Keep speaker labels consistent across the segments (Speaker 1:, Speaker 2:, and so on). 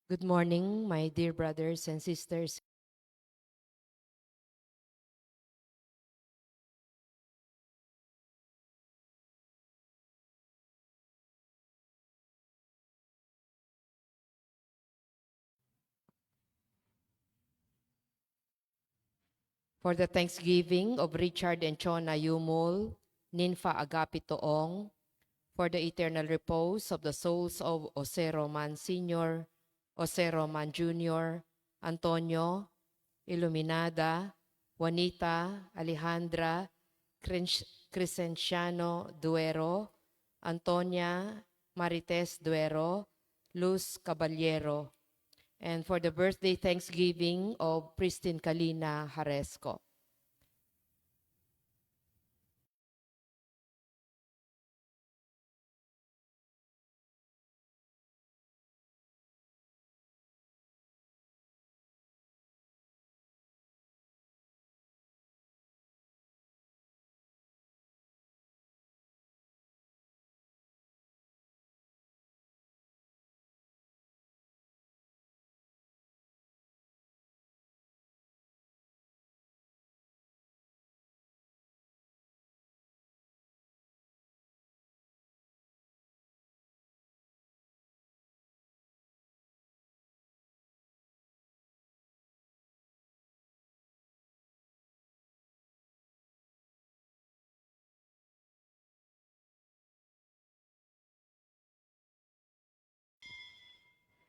Speaker 1: Good morning, my dear brothers and sisters. For the thanksgiving of Richard and Chona Yumul, Ninfa Agapitoong, for the eternal repose of the souls of Jose Roman Sr., Jose Roman Jr., Antonio, Iluminada, Juanita, Alejandra, Crescenciano Duero, Antonia, Marites Duero, Luz Caballero, and for the birthday thanksgiving of Pristine Kalina Haresco.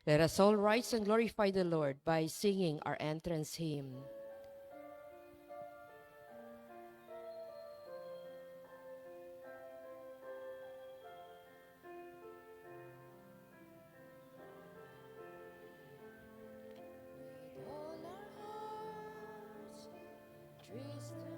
Speaker 1: Let us all rise and glorify the Lord by singing our entrance hymn. With all our hearts, trees to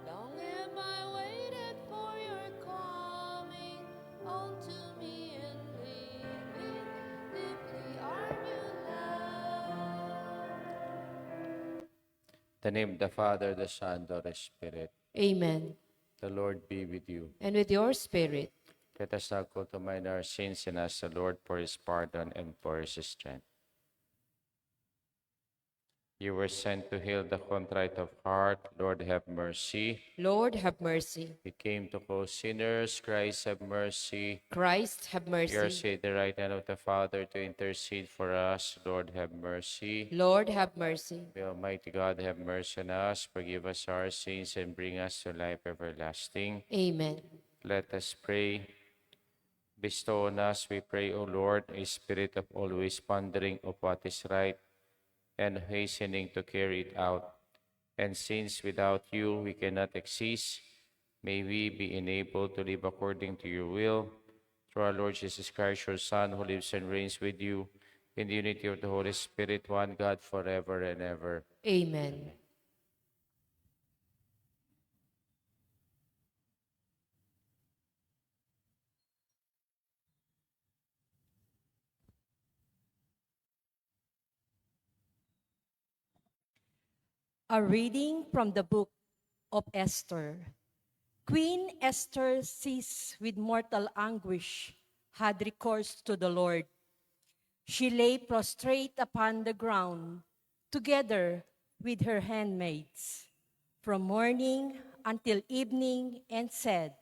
Speaker 1: long have I waited for your coming unto me and living deeply are you love.
Speaker 2: In the name of the Father, the Son, the Holy Spirit.
Speaker 1: Amen.
Speaker 2: The Lord be with you.
Speaker 1: And with your spirit.
Speaker 2: Let us now go to mind our sins and ask the Lord for his pardon and for his strength. You were sent to heal the contrite of heart. Lord, have mercy.
Speaker 1: Lord, have mercy.
Speaker 2: You came to call sinners. Christ, have mercy.
Speaker 1: Christ, have
Speaker 2: You are
Speaker 1: mercy.
Speaker 2: seated at the right hand of the Father to intercede for us. Lord, have mercy.
Speaker 1: Lord, have mercy.
Speaker 2: May Almighty God have mercy on us, forgive us our sins, and bring us to life everlasting.
Speaker 1: Amen.
Speaker 2: Let us pray. Bestow on us, we pray, O Lord, a spirit of always pondering of what is right and hastening to carry it out. And since without you we cannot exist, may we be enabled to live according to your will. Through our Lord Jesus Christ, your Son, who lives and reigns with you in the unity of the Holy Spirit, one God, forever and ever.
Speaker 1: Amen.
Speaker 3: A reading from the book of Esther. Queen Esther, seized with mortal anguish, had recourse to the Lord. She lay prostrate upon the ground, together with her handmaids, from morning until evening, and said,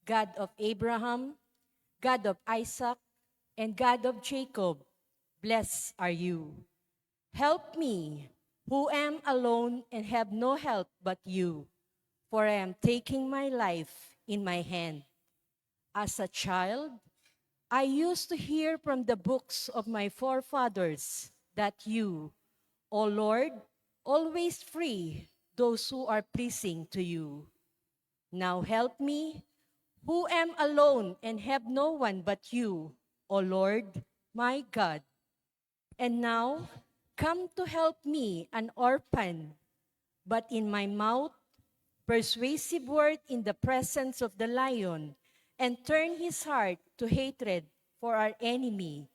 Speaker 3: God of Abraham, God of Isaac, and God of Jacob, blessed are you. Help me, who am alone and have no help but you, for I am taking my life in my hand. As a child, I used to hear from the books of my forefathers that you, O Lord, always free those who are pleasing to you. Now help me, who am alone and have no one but you, O Lord, my God. And now come to help me, an orphan, but in my mouth, persuasive word in the presence of the lion, and turn his heart to hatred for our enemy,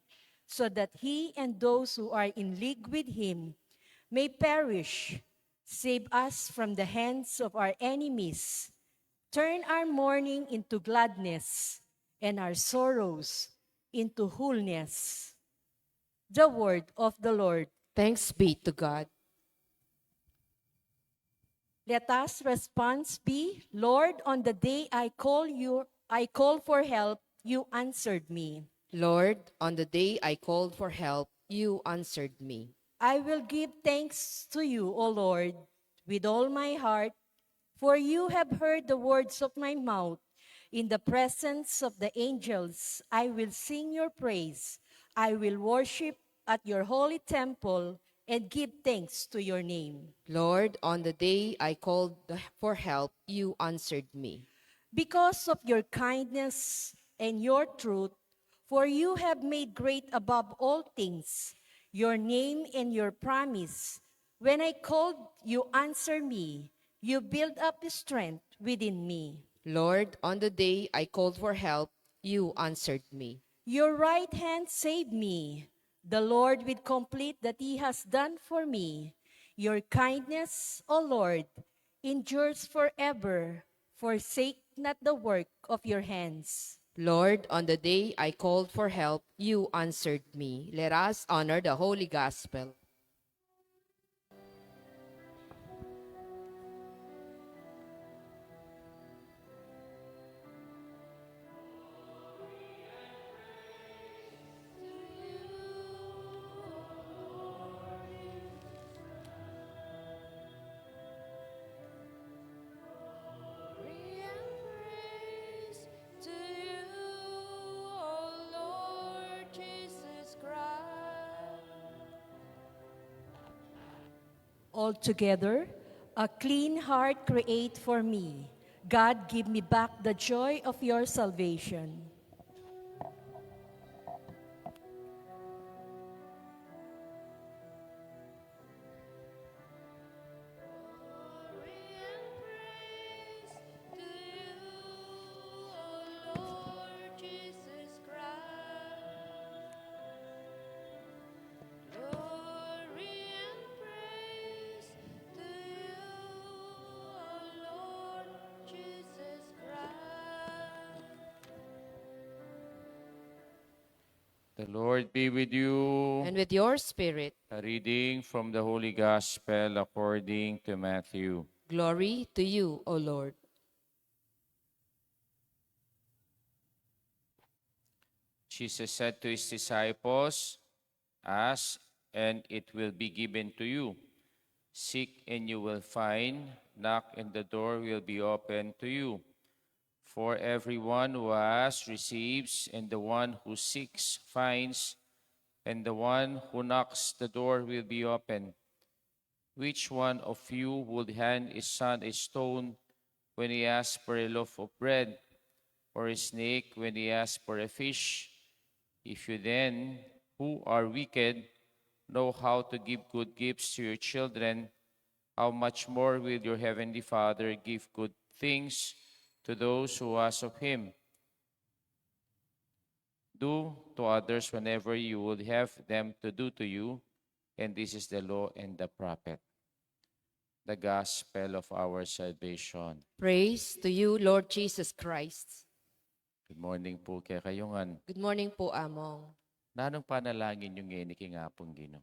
Speaker 3: so that he and those who are in league with him may perish. Save us from the hands of our enemies. Turn our mourning into gladness and our sorrows into wholeness. The word of the Lord.
Speaker 1: Thanks be to God.
Speaker 3: Let us response be, Lord, on the day I called for help, you answered me.
Speaker 1: Lord, on the day I called for help, you answered me.
Speaker 3: I will give thanks to you, O Lord, with all my heart, for you have heard the words of my mouth. In the presence of the angels, I will sing your praise. I will worship at your holy temple and give thanks to your name.
Speaker 1: Lord, on the day I called for help, you answered me.
Speaker 3: Because of your kindness and your truth, for you have made great above all things your name and your promise. When I called, you answered me. You build up strength within me.
Speaker 1: Lord, on the day I called for help, you answered me.
Speaker 3: Your right hand saved me. The Lord will complete that he has done for me. Your kindness, O Lord, endures forever. Forsake not the work of your hands.
Speaker 1: Lord, on the day I called for help, you answered me. Let us honor the Holy Gospel.
Speaker 4: To you, O Lord Jesus Christ.
Speaker 3: Altogether, a clean heart create for me. God, give me back the joy of your salvation.
Speaker 4: Glory and praise to you, O Lord Jesus Christ. Glory and praise to you, O Lord Jesus Christ.
Speaker 2: The Lord be with you.
Speaker 1: And with your spirit,
Speaker 2: A reading from the Holy Gospel according to Matthew.
Speaker 1: glory to you, O Lord.
Speaker 2: Jesus said to his disciples, Ask, and it will be given to you. Seek, and you will find. Knock, and the door will be opened to you. For everyone who asks receives, and the one who seeks finds, and the one who knocks, the door will be open. Which one of you would hand his son a stone when he asks for a loaf of bread, or a snake when he asks for a fish? If you then, who are wicked, know how to give good gifts to your children, how much more will your heavenly Father give good things to those who ask of him? Do to others whenever you would have them to do to you, and this is the law and the prophet. The gospel of our salvation.
Speaker 1: Praise to you, Lord Jesus Christ.
Speaker 2: Good morning po kay kayongan.
Speaker 1: Good morning po, Among.
Speaker 2: Nanong panalangin yung ngeni kingapong Gino?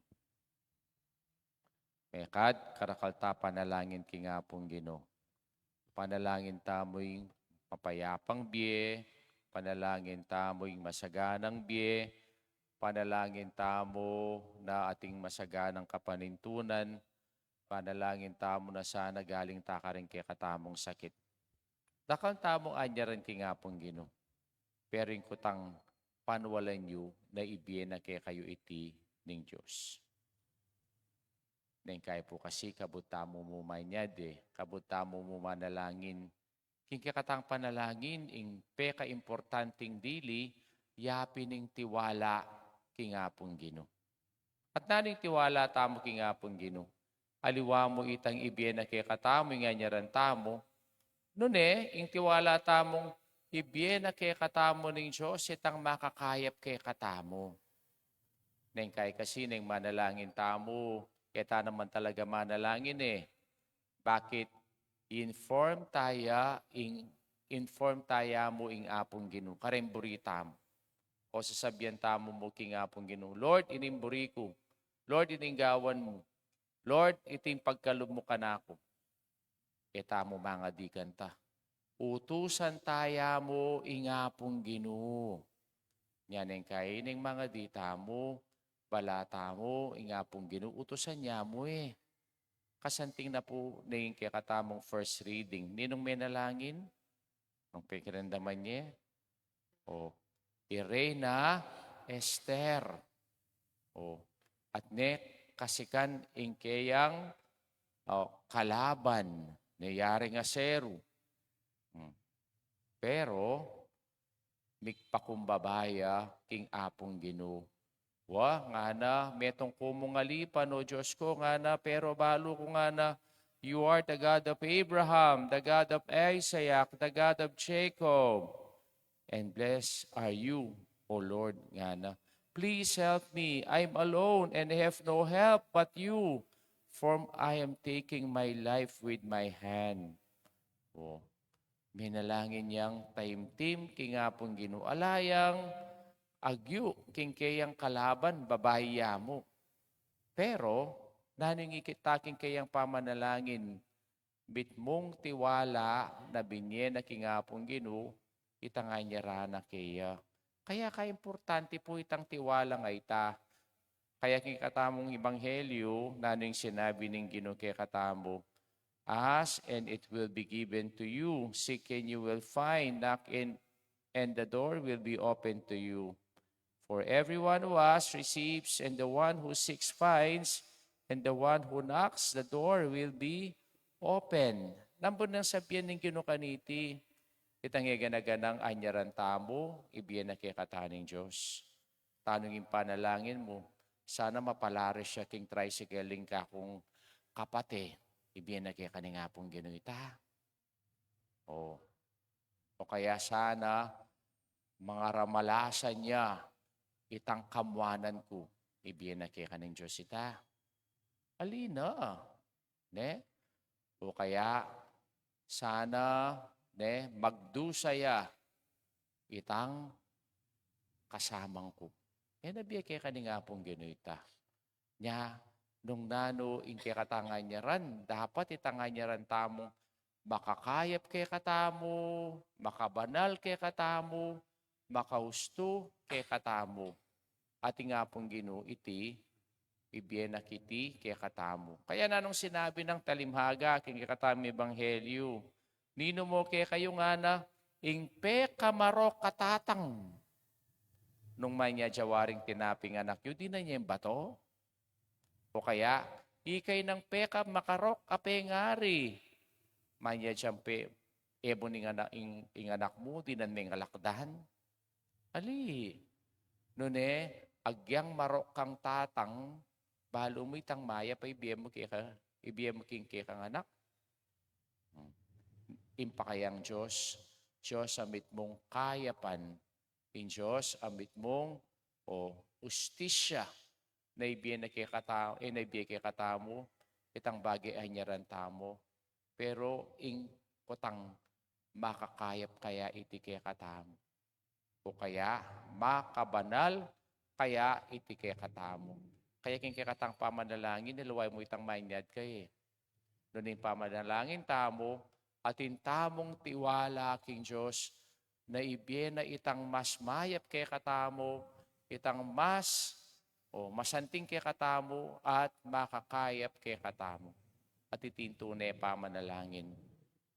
Speaker 2: Mekad, karakalta panalangin kingapong Gino. Panalangin tamoy mapayapang biye, panalangin tamoy masaganang biye, panalangin tamo na ating masaganang kapanintunan, panalangin tamo na sana galing takarin kay katamong sakit. Dakang tamong anya rin kingapong Gino. Pero yung kutang panwalan nyo na ibiyen na kay kayo iti ng Diyos. Neng kaya po kasi kabutamo mo manyade, kabutamo mo manalangin. King kakatang panalangin, ing peka importanting dili, yapin ng tiwala kingapong Gino. At naning tiwala tamo kingapong Gino. Aliwa mo itang ibiyen na kay katamo, nga nyaran tamo. Nune, ing tiwala tamong ibiyena kay katamo ng Diyos, itang makakayap kay katamo. Neng kay kasi neng manalangin tamo, kita naman talaga manalangin eh. Bakit? Inform taya mo ing apong Ginoo, karemburi tamo. O sasabihan tamo mo king apong Ginoo, Lord, inimburi ko. Lord, ininggawan mo. Lord, iting pagkalub mo kanako. Kita mo mga di kanta. Utusan taya mo ing apong Ginoo. Yan ang kaining mga di tamo, balata mo, ing apong Ginoo. Utusan niya mo eh. Kasanting na po na yung kakatamong first reading. Ninong may nalangin? Ang pikirandaman niya? O, Irena Esther. O, at ne, kasikan ingkeyang kalaban, nayari nga seru. Pero, mikpakumbabaya king apong Ginoo. Wa, nga na, metong kumungalipan, o Diyos ko, nga na, pero balo ko nga na, you are the God of Abraham, the God of Isaac, the God of Jacob. And blessed are you, O Lord, nga na. Please help me, I'm alone and have no help but you, for I am taking my life with my hand. O, minalangin niyang taimtim, kingapong ginualayang, agyo, kingkayang kalaban, babahiya mo. Pero, naning ikitaking kayang pamanalangin, bit mong tiwala na binye na kingapong Ginoo, itangay niya rana kaya. Kaya importante po itang tiwala nga ita. Kaya kikatamong ibanghelyo, naning sinabi ng Ginoo kay katamo, ask and it will be given to you. Seek and you will find. Knock and the door will be open to you. For everyone who asks receives, and the one who seeks finds, and the one who knocks, the door will be open. Nambun nang sabihan ng kinukaniti, itang ganaganang anyaran tamo, ibiyan na kay kataning Diyos. Tanongin panalangin mo, sana mapalaris siya king tricycling ka kung kapate, ibiyan na kay kaningapong ginuita. O kaya sana, mga ramalasan niya, itang kamwanan ko, ibiyan na kay kaning Diyos ita. Alina, ne? O kaya, sana, ne, magdusaya, itang kasamang ko. Nabiya kay kaningapong ginuita. Nya, nung nano, inke katangan niya ran, dapat itangan niya ran tamong makakayap kay katamo, makabanal kay katamo, makausto kay katamo. At nga pong Ginoo iti, ibiyen na kiti kay katamo. Kaya nanong sinabi ng talimhaga, king katamo ebanghelyo, nino mo kay kayo nga na, ingpe kamarok katatang. Nung may niya jawaring tinaping anak yun, di na niya yung bato. O kaya, ikay ng peka makarok apengari. May niya jampe, ebo ning anak mo, di na may alakdan. Ali, nune, agyang marok kang tatang, balo mo itang maya pa ibiyem mo king kang anak. Impakayang Diyos, Diyos amit mong kayapan, in Diyos amit mong ustisya, na ibiyan na kay katamo, itang bagay ay nyaran tamo, pero ing kutang makakayap kaya iti kay katamo. O kaya, makabanal, kaya iti kay katamo. Kaya king kay katang pamanalangin, niluway mo itang mainyad kayo. Noon yung pamanalangin tamo, atin tamong tiwala king Diyos, na ibiyen na itang mas mayap kay katamo, itang masanting kay katamo, at makakayap kay katamo. At itintunay pamanalangin.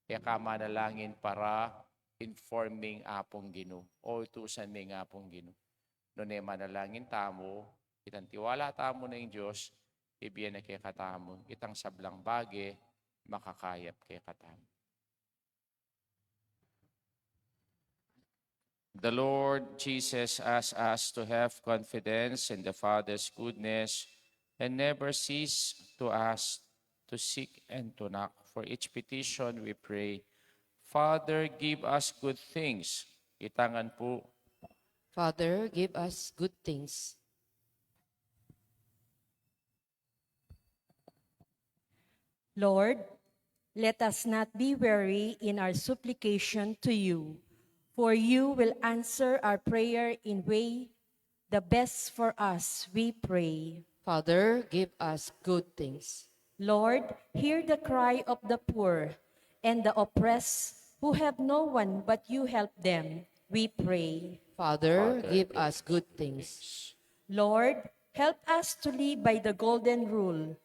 Speaker 2: Kaya kamanalangin para informing apong Ginoo o utusan may apong Ginoo. Noon manalangin tamo, itang tiwala tamo na yung Diyos, ibiyan na kay katamo, itang sablang bage, makakayap kay katamo. The Lord Jesus asks us to have confidence in the Father's goodness and never cease to ask, to seek, and to knock. For each petition we pray, Father, give us good things. Itangan po.
Speaker 1: Father, give us good things.
Speaker 3: Lord, let us not be weary in our supplication to you, for you will answer our prayer in way the best for us, we pray.
Speaker 1: Father, give us good things.
Speaker 3: Lord, hear the cry of the poor and the oppressed who have no one but you help them, we pray.
Speaker 1: Father, give us good things.
Speaker 3: Lord, help us to live by the golden rule,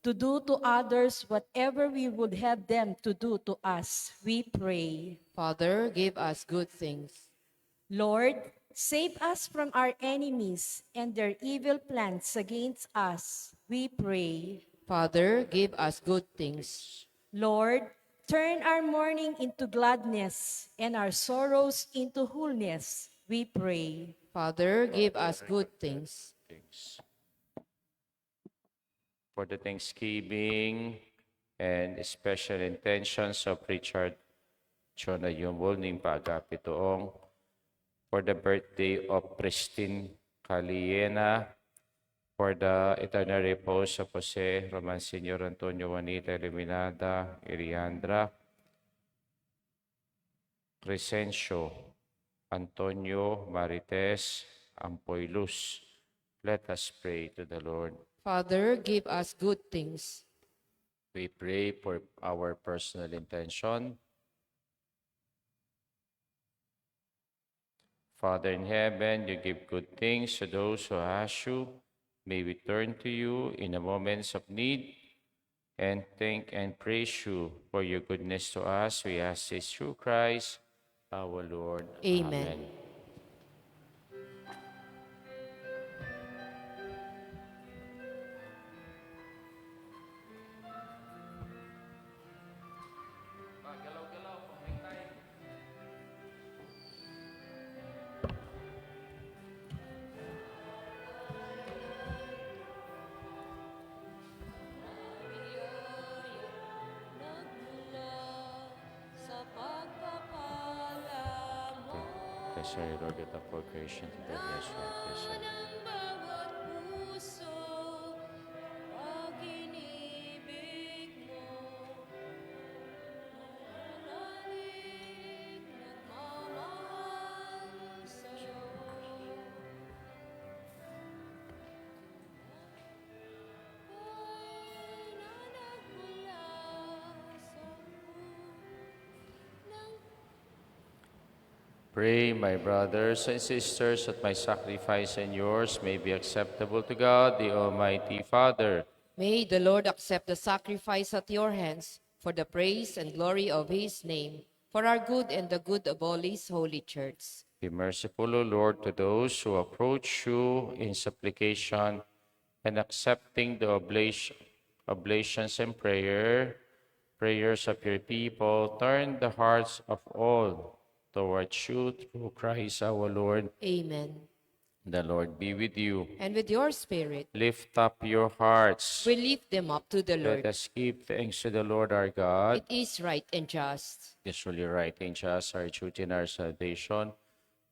Speaker 3: to do to others whatever we would have them to do to us, we pray.
Speaker 1: Father, give us good things.
Speaker 3: Lord, save us from our enemies and their evil plans against us, we pray.
Speaker 1: Father, give us good things.
Speaker 3: Lord, turn our mourning into gladness and our sorrows into wholeness, we pray.
Speaker 1: Father, give us good things.
Speaker 2: For the Thanksgiving and special intentions of Richard Chona Yumol Nimpa Agapitoong, for the birthday of Pristine Caliena, for the eternal repose of Jose Roman Sr. Antonio Juanita Eliminada Iriandra, Crescencio Antonio Marites Ampoilus. Let us pray to the Lord.
Speaker 1: Father, give us good things.
Speaker 2: We pray for our personal intention. Father in heaven, you give good things to those who ask you. May we turn to you in the moments of need and thank and praise you for your goodness to us. We ask this through Christ, our Lord.
Speaker 1: Amen.
Speaker 4: Sa pagpapala mo
Speaker 2: Bless our Lord, that the poor creation to the bless you.
Speaker 4: ng bawat puso, pag-inibig mo, nananalig, nagmamahal sa'yo. Ay nanagmula sa ng
Speaker 2: Pray, my brothers and sisters, that my sacrifice and yours may be acceptable to God, the Almighty Father.
Speaker 1: May the Lord accept the sacrifice at your hands for the praise and glory of his name, for our good and the good of all his holy church.
Speaker 2: Be merciful, O Lord, to those who approach you in supplication and accepting the oblations and prayers of your people. Turn the hearts of all towards you through Christ our Lord.
Speaker 1: Amen.
Speaker 2: The Lord be with you.
Speaker 1: And with your spirit,
Speaker 2: Lift up your hearts.
Speaker 1: we lift them up to the
Speaker 2: Let
Speaker 1: Lord.
Speaker 2: us give thanks to the Lord our God.
Speaker 1: It is right and just.
Speaker 2: It is truly right and just, our duty and our salvation,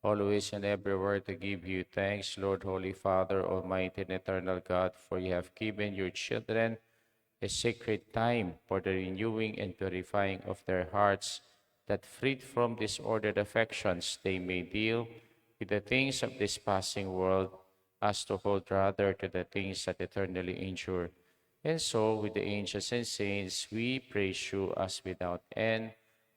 Speaker 2: always and everywhere to give you thanks, Lord, Holy Father, Almighty and eternal God, for you have given your children a sacred time for the renewing and purifying of their hearts, that freed from disordered affections they may deal with the things of this passing world, as to hold rather to the things that eternally endure. And so, with the angels and saints, we praise you as without end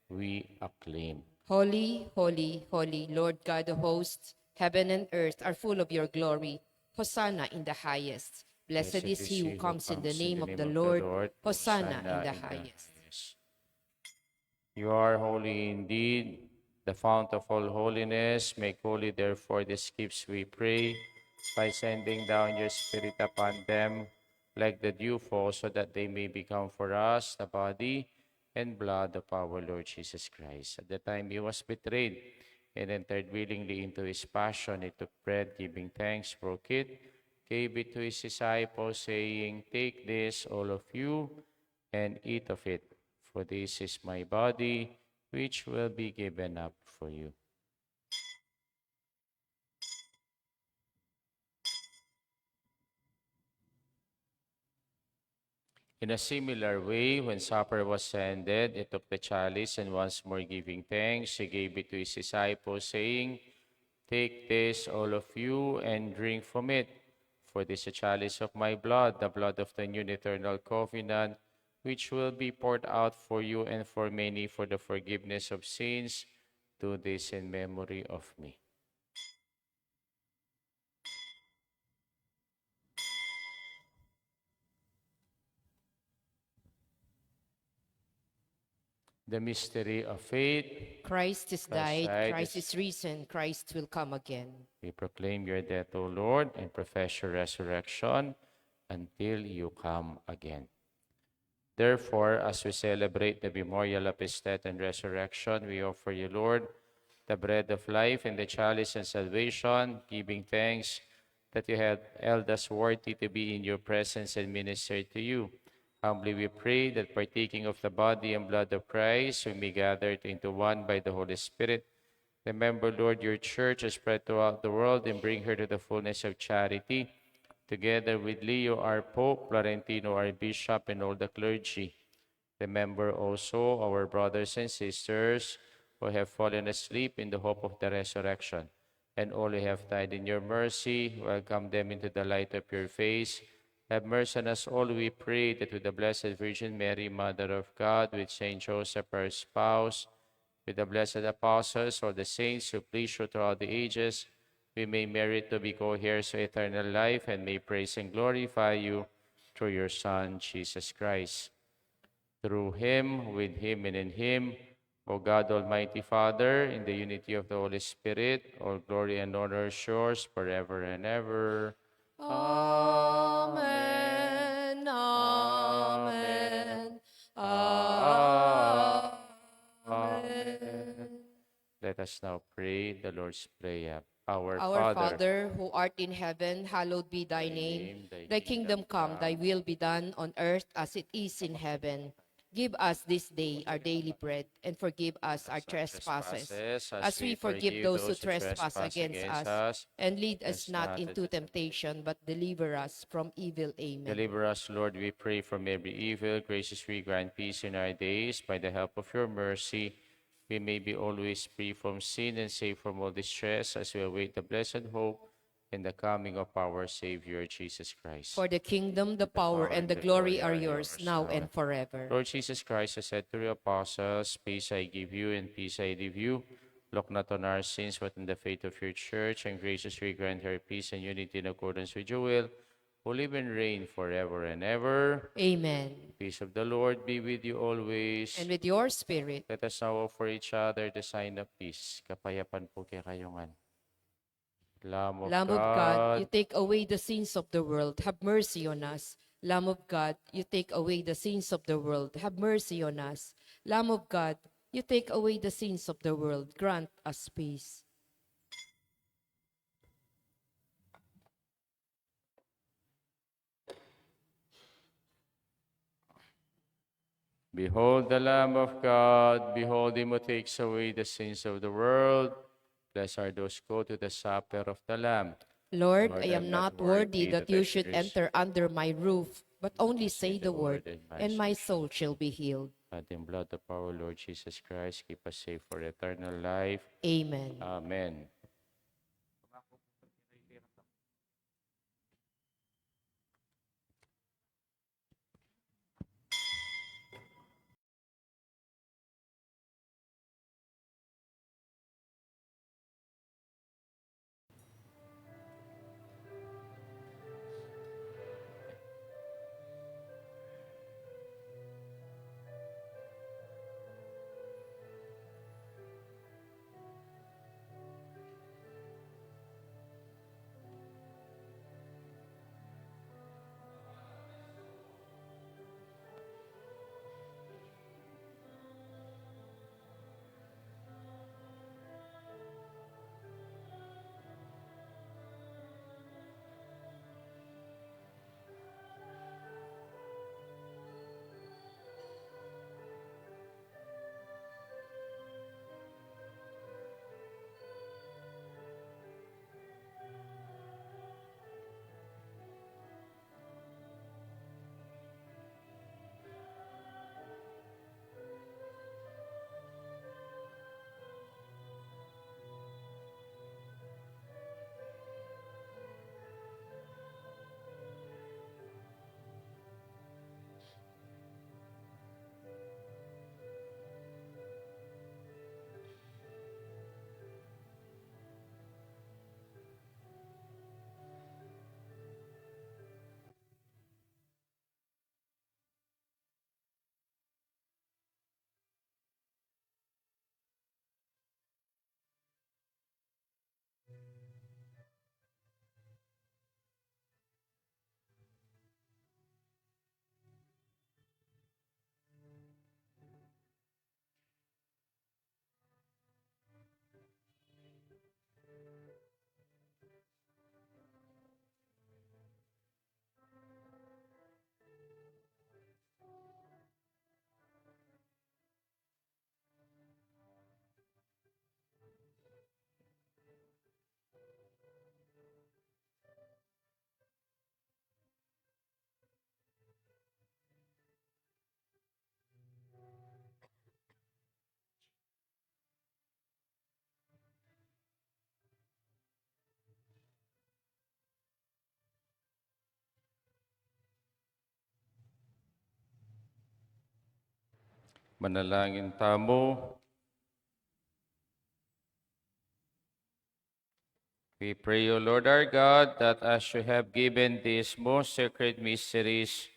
Speaker 2: we acclaim.
Speaker 1: Holy, holy, holy, Lord God of hosts, heaven and earth are full of your glory. Hosanna in the highest. Blessed is he who comes in the name of the Lord. Hosanna in the highest.
Speaker 2: You are holy indeed, the fount of all holiness. Make holy, therefore, these gifts, we pray, by sending down your Spirit upon them, like the dew fall, so that they may become for us the body and blood of our Lord Jesus Christ. At the time he was betrayed and entered willingly into his passion, he took bread, giving thanks, broke it, gave it to his disciples, saying, "Take this, all of you, and eat of it. For this is my body, which will be given up for you. In a similar way, when supper was ended, he took the chalice, and once more giving thanks, he gave it to his disciples, saying, "Take this, all of you, and drink from it. For this is a chalice of my blood, the blood of the new and eternal covenant, which will be poured out for you and for many for the forgiveness of sins. Do this in memory of me." The mystery of faith.
Speaker 1: Christ is
Speaker 2: Christ
Speaker 1: died,
Speaker 2: died,
Speaker 1: Christ is risen, Christ will come again.
Speaker 2: We proclaim your death, O Lord, and profess your resurrection until you come again. Therefore, as we celebrate the memorial of his death and resurrection, we offer you, Lord, the bread of life and the chalice of salvation, giving thanks that you have held us worthy to be in your presence and minister to you. Humbly we pray that partaking of the body and blood of Christ, we may gather into one by the Holy Spirit. Remember, Lord, your church is spread throughout the world and bring her to the fullness of charity, together with Leo, our Pope, Florentino, our Bishop, and all the clergy. Remember also our brothers and sisters who have fallen asleep in the hope of the resurrection, and all who have died in your mercy. Welcome them into the light of your face. Have mercy on us all, we pray, that with the Blessed Virgin Mary, Mother of God, with Saint Joseph, her spouse, with the blessed apostles or the saints who please you throughout the ages, we may merit to be co-heirs of eternal life and may praise and glorify you through your Son, Jesus Christ. Through him, with him, and in him, O God, Almighty Father, in the unity of the Holy Spirit, all glory and honor is yours forever and ever.
Speaker 1: Amen. Amen.
Speaker 2: Amen.
Speaker 1: Amen.
Speaker 2: Let us now pray the Lord's Prayer. Our
Speaker 1: Our
Speaker 2: Father,
Speaker 1: Father, who art in heaven, hallowed be thy name. Thy kingdom come, thy will be done on earth as it is in heaven. Give us this day our daily bread, and forgive us our trespasses, as we forgive those who trespass against us. And lead us not into temptation, but deliver us from evil. Amen.
Speaker 2: deliver us, Lord, we pray, from every evil. Graciously grant peace in our days. By the help of your mercy, we may be always free from sin and safe from all distress, as we await the blessed hope and the coming of our Savior, Jesus Christ.
Speaker 1: For the kingdom, the power, and the glory are yours, now and forever.
Speaker 2: Lord Jesus Christ has said to your apostles, "Peace I give you, and peace I leave you. Look not on our sins, but on the faith of your church, and graciously grant her peace and unity in accordance with your will, who live and reign forever and ever."
Speaker 1: Amen.
Speaker 2: Peace of the Lord be with you always.
Speaker 1: And with your spirit,
Speaker 2: Let us now offer each other the sign of peace. Kapayapaan po kay kayongan. Lamb of
Speaker 1: Lamb of God, you
Speaker 2: God,
Speaker 1: take away the sins of the world, have mercy on us. Lamb of God, you take away the sins of the world, have mercy on us. Lamb of God, you take away the sins of the world, grant us peace.
Speaker 2: behold the Lamb of God, behold him who takes away the sins of the world. Blessed are those who go to the supper of the Lamb.
Speaker 1: Lord,
Speaker 2: Lord,
Speaker 1: I am not worthy that
Speaker 2: I
Speaker 1: you should
Speaker 2: should
Speaker 1: enter under my roof, but only
Speaker 2: say
Speaker 1: say the word, and my soul shall be healed.
Speaker 2: By the blood of our Lord Jesus Christ, keep us safe for eternal life.
Speaker 1: Amen.
Speaker 2: Amen. Manalangin tamo. We pray, O Lord our God, that as you have given these most sacred mysteries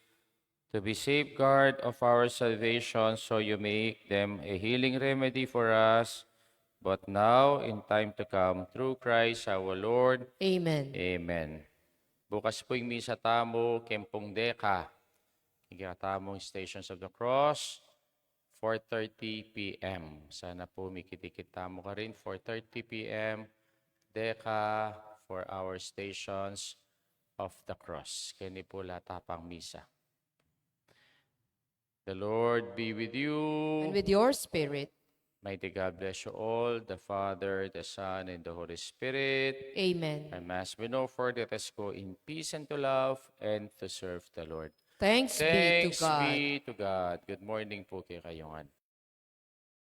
Speaker 2: to be safeguard of our salvation, so you make them a healing remedy for us, but now in time to come, through Christ our Lord.
Speaker 1: Amen.
Speaker 2: Amen. Bukas po yung misa tamo, Kempong Deka. Tamong Stations of the Cross, 4:30 p.m. Sana po mikidikit tamo ka rin, 4:30 p.m. Deka for our Stations of the Cross. Kini po latapang misa. The Lord be with you.
Speaker 1: And with your spirit.
Speaker 2: Mighty God bless you all, the Father, the Son, and the Holy Spirit.
Speaker 1: Amen.
Speaker 2: And as we know for, let us go in peace and to love and to serve the Lord.
Speaker 1: Thanks be to
Speaker 2: Thanks
Speaker 1: God.
Speaker 2: be to God. Good morning po kay kayongan.